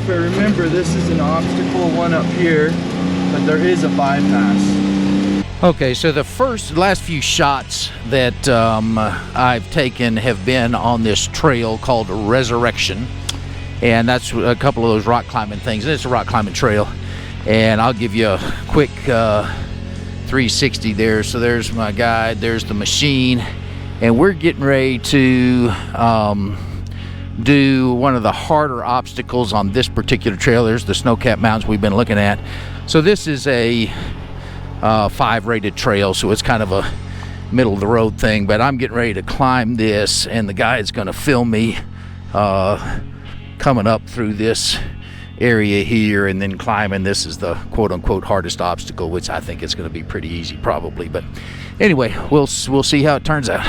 if I remember, this is an obstacle one up here, but there is a bypass. Okay, so the last few shots that I've taken have been on this trail called Resurrection, and that's a couple of those rock climbing things. And it's a rock climbing trail, and I'll give you a quick 360 there. So there's my guide, there's the machine, and we're getting ready to do one of the harder obstacles on this particular trail. There's the snow-capped mountains we've been looking at. So this is a 5 rated trail, so it's kind of a middle of the road thing, but I'm getting ready to climb this, and the guide's going to film me coming up through this area here and then climbing. This is the quote-unquote hardest obstacle, which I think is going to be pretty easy probably, but anyway, we'll see how it turns out.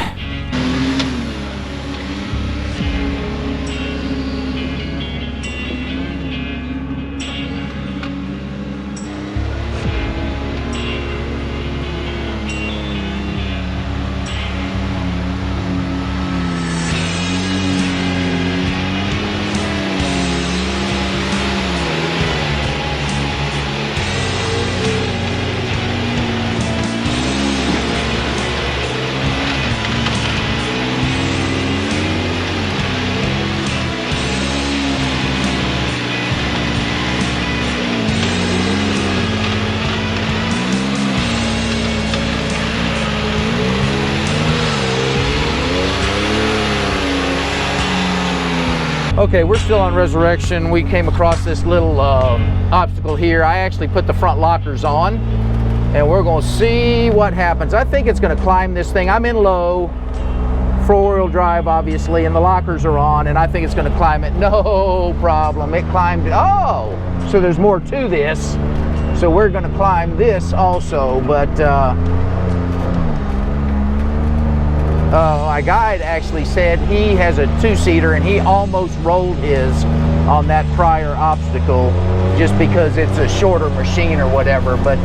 Okay, we're still on Resurrection. We came across this little obstacle here. I actually put the front lockers on, and we're going to see what happens. I think it's going to climb this thing. I'm in low, 4-wheel drive obviously, and the lockers are on, and I think it's going to climb it. No problem. It climbed. Oh, so there's more to this. So we're going to climb this also, but my guide actually said he has a 2-seater and he almost rolled his on that prior obstacle just because it's a shorter machine or whatever. But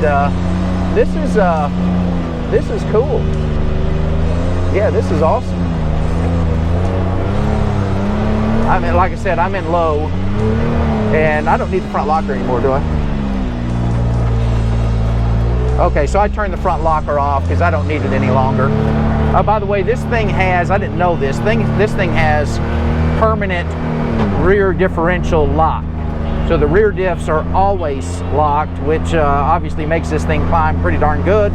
this is cool. Yeah, this is awesome. I mean, like I said, I'm in low, and I don't need the front locker anymore, do I? Okay, so I turned the front locker off because I don't need it any longer. By the way, this thing has, I didn't know this thing has permanent rear differential lock. So the rear diffs are always locked, which obviously makes this thing climb pretty darn good.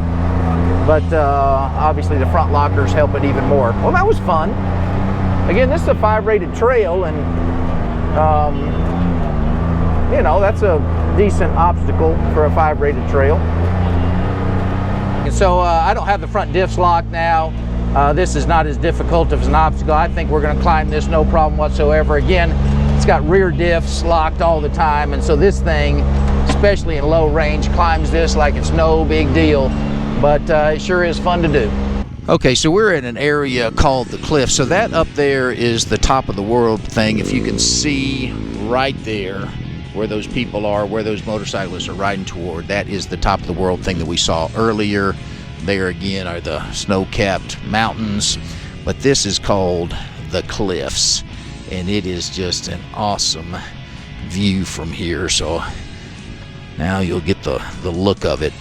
But obviously the front lockers help it even more. Well, that was fun. Again, this is a 5 rated trail, and you know, that's a decent obstacle for a 5 rated trail. And so I don't have the front diffs locked now. This is not as difficult as an obstacle. I think we're going to climb this no problem whatsoever. Again, it's got rear diffs locked all the time, and so this thing, especially in low range, climbs this like it's no big deal, but it sure is fun to do. Okay, so we're in an area called the Cliff. So that up there is the top of the world thing. If you can see right there where those people are, where those motorcyclists are riding toward, that is the top of the world thing that we saw earlier. There again are the snow-capped mountains, but this is called the Cliffs, and it is just an awesome view from here. So now you'll get the look of it.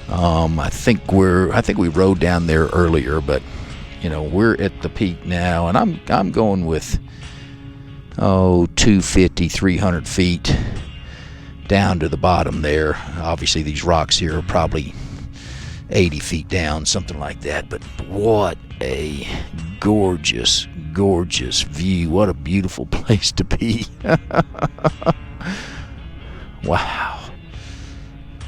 I think we rode down there earlier, but you know, we're at the peak now, and I'm going with 250, 300 feet down to the bottom there. Obviously these rocks here are probably 80 feet down, something like that, but what a gorgeous view. What a beautiful place to be. Wow.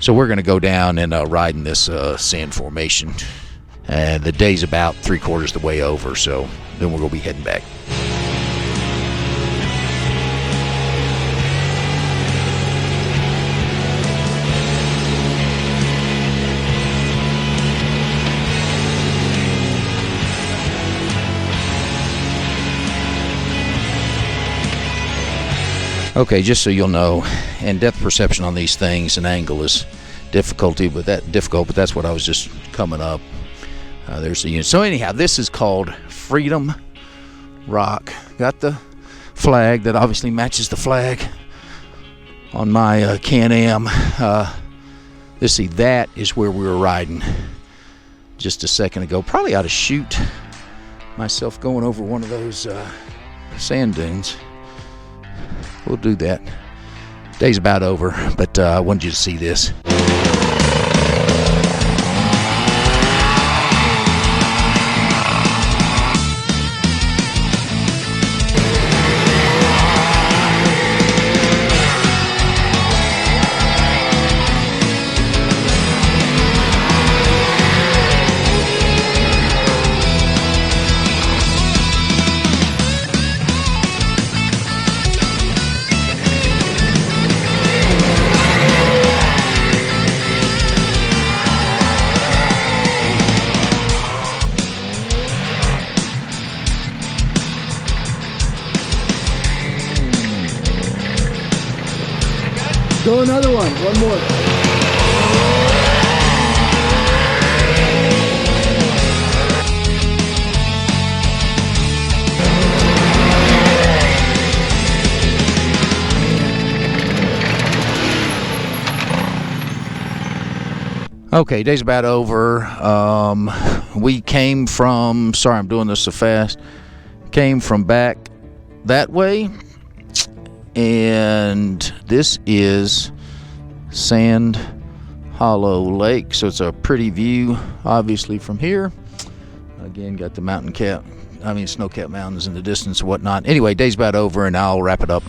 So we're going to go down and ride in this sand formation. The day's about 3/4 the way over, so then we're going to be heading back. Okay, just so you'll know, and depth perception on these things and angle is difficult, but that's what I was just coming up. There's the unit. So anyhow, this is called Freedom Rock. Got the flag that obviously matches the flag on my Can-Am. Let's see, that is where we were riding just a second ago. Probably ought to shoot myself going over one of those sand dunes. We'll do that. Day's about over, but I wanted you to see this. Go another one more. Okay, day's about over. We came from, sorry I'm doing this so fast, came from back that way, and this is Sand Hollow Lake, so it's a pretty view obviously from here. Again, got the snow-capped mountains in the distance and whatnot. Anyway, day's about over and I'll wrap it up.